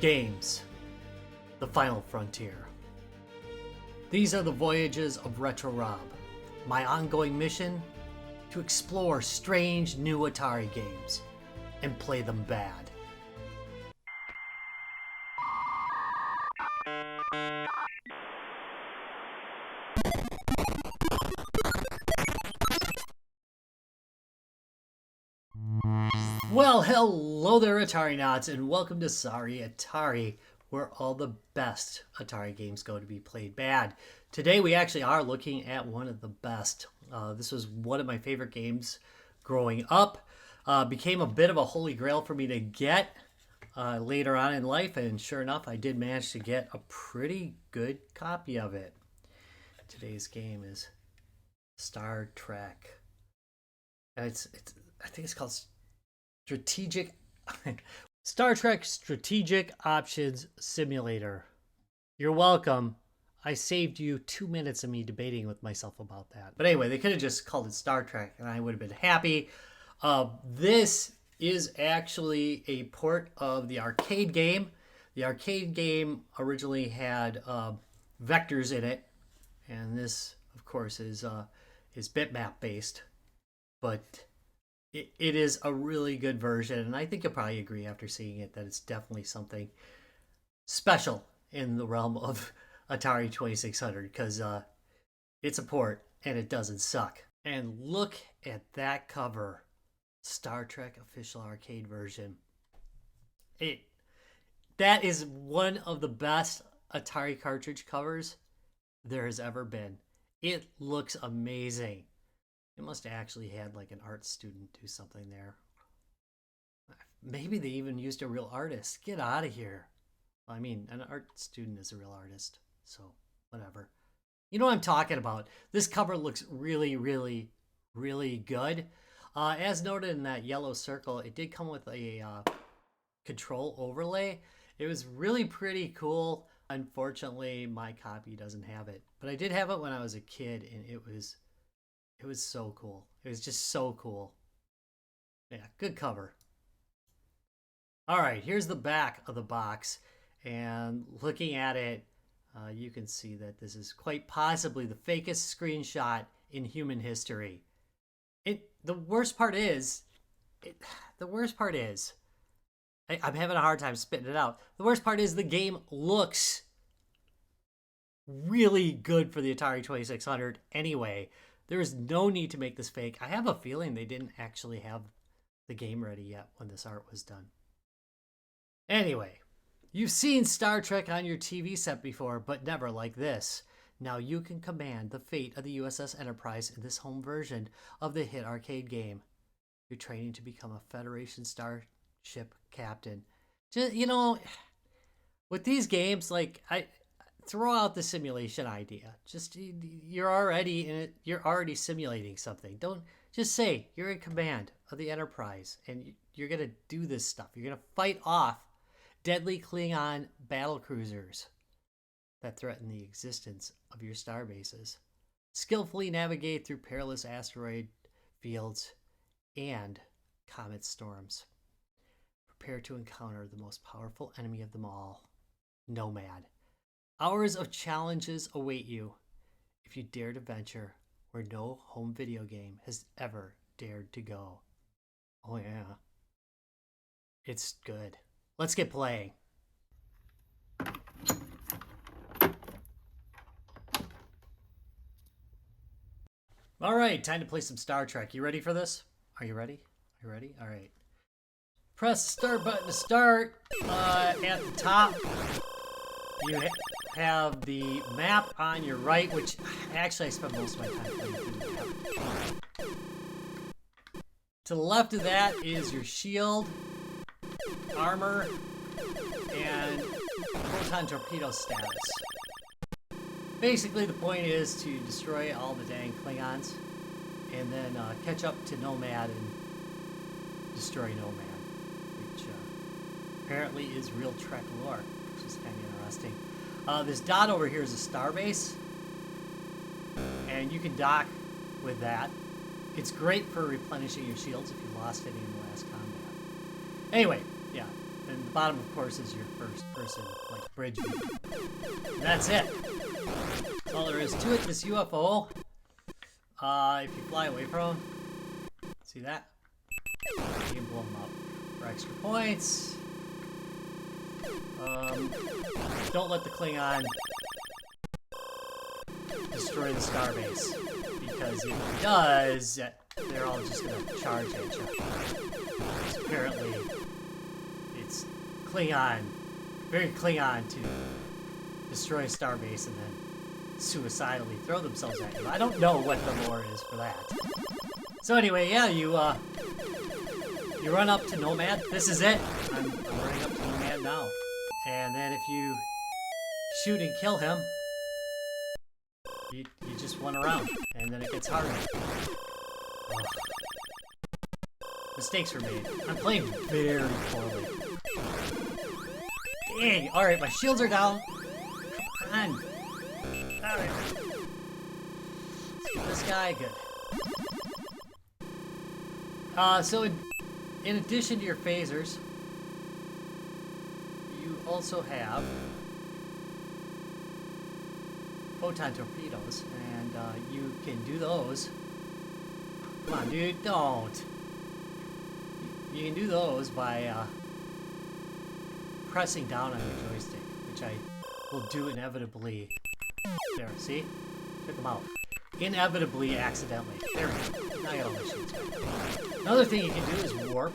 Games, the final frontier. These are the voyages of Retro Rob, my ongoing mission to explore strange new Atari games and play them bad. Well, hello there, Atari Knots, and welcome to Sorry Atari, where all the best Atari games go to be played bad. Today we actually are looking at one of the best. This was one of my favorite games growing up. Became a bit of a holy grail for me to get later on in life, and sure enough, I did manage to get a pretty good copy of it. Today's game is Star Trek. And I think it's called Star Trek Strategic Options Simulator. You're welcome. I saved you 2 minutes of me debating with myself about that. But anyway, they could have just called it Star Trek and I would have been happy. This is actually a port of the arcade game. The arcade game originally had vectors in it, and this, of course, is bitmap based. But it is a really good version, and I think you'll probably agree after seeing it that it's definitely something special in the realm of Atari 2600 because it's a port and it doesn't suck. And look at that cover, Star Trek Official Arcade Version. That is one of the best Atari cartridge covers there has ever been. It looks amazing. It must have actually had like an art student do something there. Maybe they even used a real artist. Get out of here. I mean, an art student is a real artist, so whatever. You know what I'm talking about. This cover looks really, really, really good. As noted in that yellow circle, it did come with a control overlay. It was really pretty cool. Unfortunately, my copy doesn't have it. But I did have it when I was a kid, and it was so cool. It was just so cool. Yeah, good cover. All right, here's the back of the box. And looking at it, you can see that this is quite possibly the fakest screenshot in human history. The worst part is, I'm having a hard time spitting it out. The worst part is the game looks really good for the Atari 2600 anyway. There is no need to make this fake. I have a feeling they didn't actually have the game ready yet when this art was done. Anyway, you've seen Star Trek on your TV set before, but never like this. Now you can command the fate of the USS Enterprise in this home version of the hit arcade game. You're training to become a Federation starship captain. Just, you know, with these games, like, I throw out the simulation idea. Just, you're already in it. You're already simulating something. Don't just say you're in command of the Enterprise and you're going to do this stuff. You're going to fight off deadly Klingon battle cruisers that threaten the existence of your star bases. Skillfully navigate through perilous asteroid fields and comet storms. Prepare to encounter the most powerful enemy of them all, Nomad. Hours of challenges await you if you dare to venture where no home video game has ever dared to go. Oh yeah. It's good. Let's get playing. All right, time to play some Star Trek. You ready for this? Are you ready? Are you ready? All right. Press the start button to start. At the top, you have the map on your right, which actually I spent most of my time playing through the map. To the left of that is your shield, armor, and proton torpedo status. Basically, the point is to destroy all the dang Klingons and then catch up to Nomad and destroy Nomad, which apparently is real Trek lore, which is kind of interesting. This dot over here is a starbase, and you can dock with that. It's great for replenishing your shields if you lost any in the last combat. Anyway, yeah, And the bottom, of course, is your first person, like, bridge view. And that's it. That's all there is to it. This UFO, if you fly away from him, see that? You can blow him up for extra points. Don't let the Klingon destroy the starbase, because if he does, they're all just gonna charge at you. Apparently, it's Klingon, very Klingon to destroy a starbase and then suicidally throw themselves at you. I don't know what the lore is for that. So anyway, yeah, you run up to Nomad. This is it. I'm running up to Nomad now. And then if you shoot and kill him, you just run around, and then it gets harder. Ugh. Mistakes were made. I'm playing very poorly. Dang! Alright, my shields are down. Come on. Alright. Let's get this guy good. So in addition to your phasers, you also have photon torpedoes, and you can do those. Come on, dude, don't. You can do those by pressing down on your joystick, which I will do inevitably. There, see? Took them out. Inevitably, accidentally. There we go. Now I got all my shields back. Another thing you can do is warp.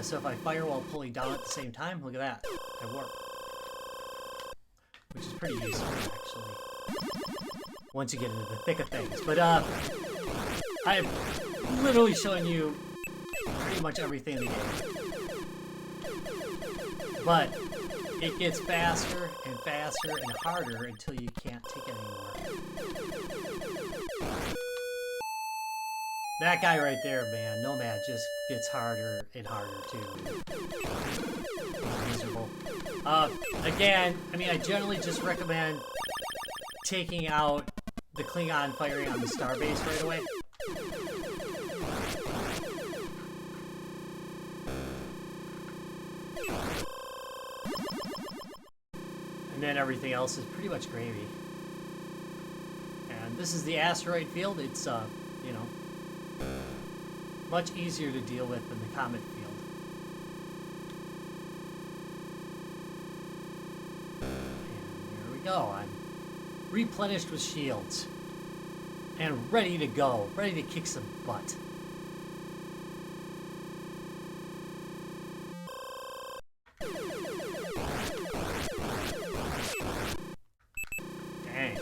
So if I fire while pulling down at the same time, look at that. I warp. Which is pretty useful, actually, once you get into the thick of things. But I'm literally showing you pretty much everything in the game. But it gets faster and faster and harder until you can't take it anymore. That guy right there, man, Nomad, just gets harder and harder too. He's miserable. Again, I mean, I generally just recommend taking out the Klingon firing on the starbase right away. And then everything else is pretty much gravy. And this is the asteroid field. It's, you know, much easier to deal with than the comet field. And there we go. I'm replenished with shields. And ready to go. Ready to kick some butt. Dang.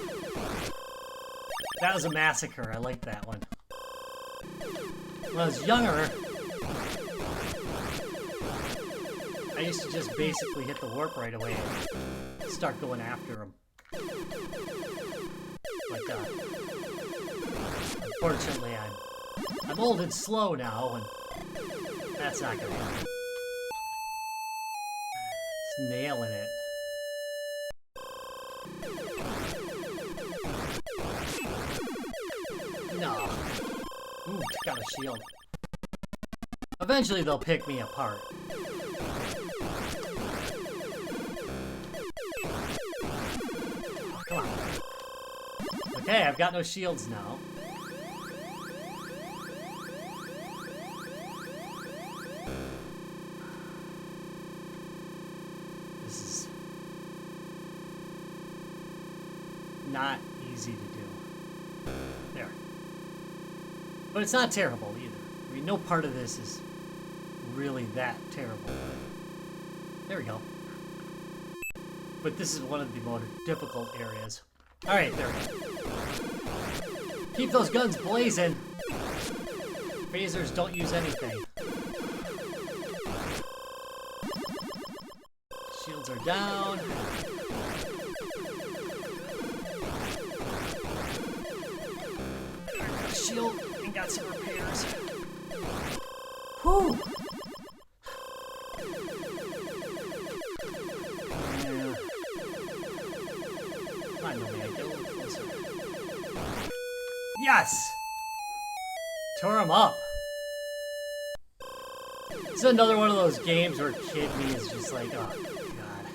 That was a massacre. I like that one. When I was younger, I used to just basically hit the warp right away and start going after them. But unfortunately, I'm old and slow now, and that's not gonna happen. Just nailing it. No. Ooh, got a shield. Eventually they'll pick me apart. Oh, come on. Okay, I've got no shields now. This is not easy to do. There. But it's not terrible either. I mean, no part of this is really that terrible. There we go. But this is one of the more difficult areas. Alright, there we go. Keep those guns blazing. Phasers don't use anything. Shields are down. Shield. Got some repairs. Whew! Yeah. Come on, Nomad, get a little closer. Yes! Tore him up! This is another one of those games where kid me is just like, oh god,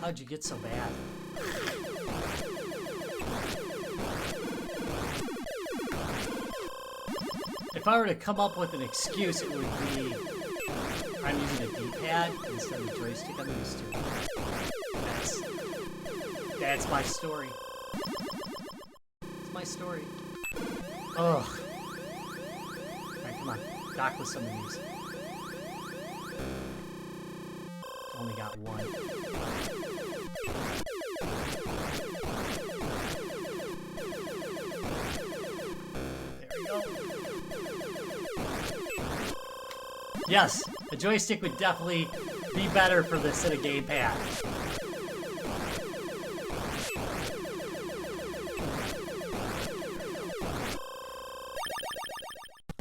how'd you get so bad? If I were to come up with an excuse, it would be I'm using a D-pad instead of a joystick I'm used to. That's my story. It's my story. Ugh. Alright, come on. Dock with some of these. Only got one. There we go. Yes, a joystick would definitely be better for this than a gamepad.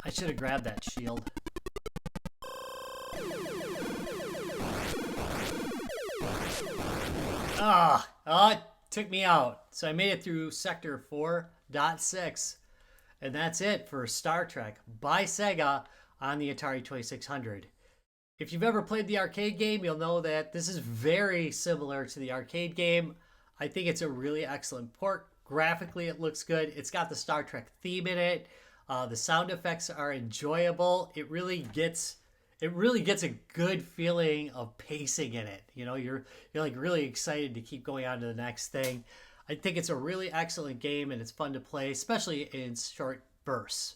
I should have grabbed that shield. Oh, it took me out. So I made it through Sector 4.6. And that's it for Star Trek by Sega on the Atari 2600. If you've ever played the arcade game, you'll know that this is very similar to the arcade game. I think it's a really excellent port. Graphically, it looks good. It's got the Star Trek theme in it. The sound effects are enjoyable. It really gets a good feeling of pacing in it. You know, you're like really excited to keep going on to the next thing. I think it's a really excellent game and it's fun to play, especially in short bursts.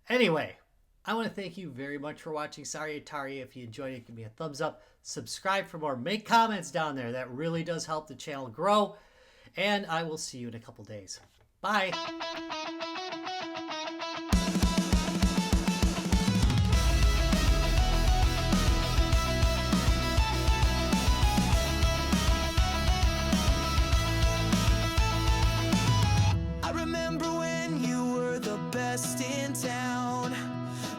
Anyway, I want to thank you very much for watching. Sorry Atari, if you enjoyed it, give me a thumbs up. Subscribe for more. Make comments down there. That really does help the channel grow. And I will see you in a couple days. Bye. In town,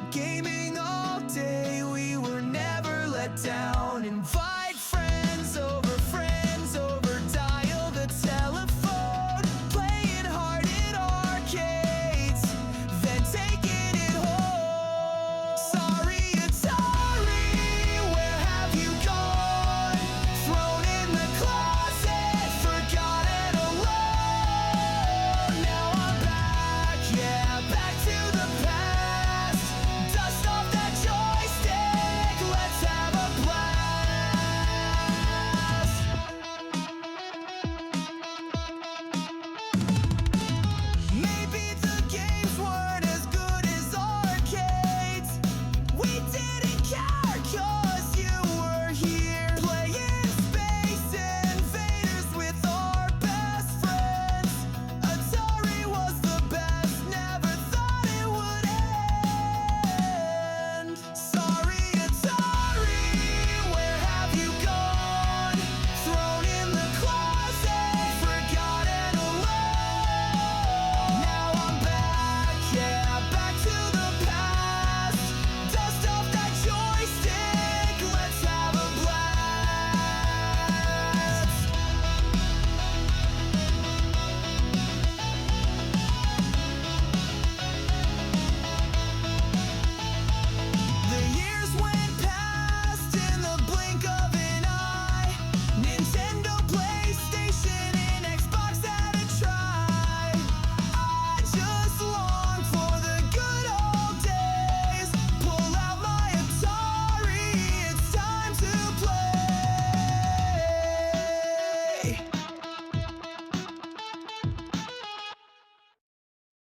gaming all day, we were never let down. Invite friends over, dial the telephone, playing hard in arcades, then taking it home. Sorry Atari, where have you gone? Thrown in the closet, forgotten alone. Now I'm back, yeah, back to the past. Dust off that joystick, let's have a blast. Maybe the games weren't as good as arcades. We didn't care 'cause you were here, playing Space Invaders with our best friends. Atari was the best, never thought it would end. Sorry Atari, where have you gone? Thrown in the closet, forgotten alone. Now I'm back, yeah, back to the past. Dust off that joystick, let's have a blast. The years went past in the blink of an eye. Nintendo, PlayStation, and Xbox had a try. I just long for the good old days. Pull out my Atari, it's time to play.